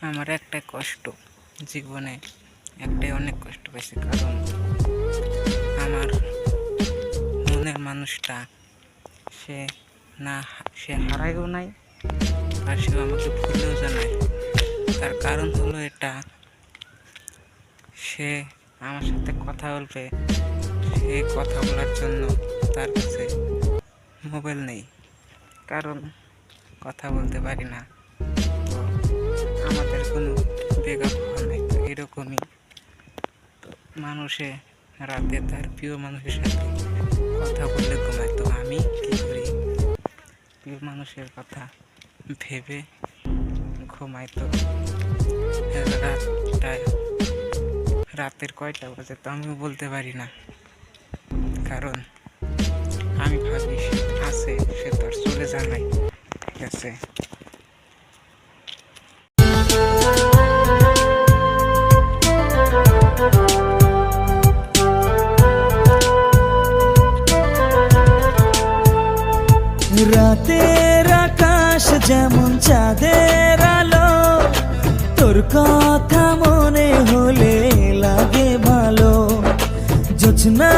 আমার একটা কষ্ট জীবনে, একটাই অনেক কষ্ট পাইছি, কারণ আমার মনের মানুষটা সে সে হারায়ও নাই, আর সে আমাকে ভুলেও জানায়। তার কারণ হলো এটা, সে আমার সাথে কথা বলবে, সে কথা বলার জন্য তার কাছে মোবাইল নেই, কারণ কথা বলতে পারি না। তো আমাদের কোনো ব্রেকআপ হওয়া নাই। তো এরকমই মানুষে রাতে তার প্রিয় মানুষের সাথে কথা বললে ঘুমায়। তো আমি কি করি, প্রিয় মানুষের কথা ভেবে ঘুমাই। তো রাতের কয়টা বাজে তো আমিও বলতে পারি না, কারণ আমি ভাবি সে আছে, সে তো আর চলে যায় নাই। ঠিক আছে, রাতের আকাশ যেমন চাঁদের আলো, তোর কথা মনে হলে লাগে ভালো। জোছনা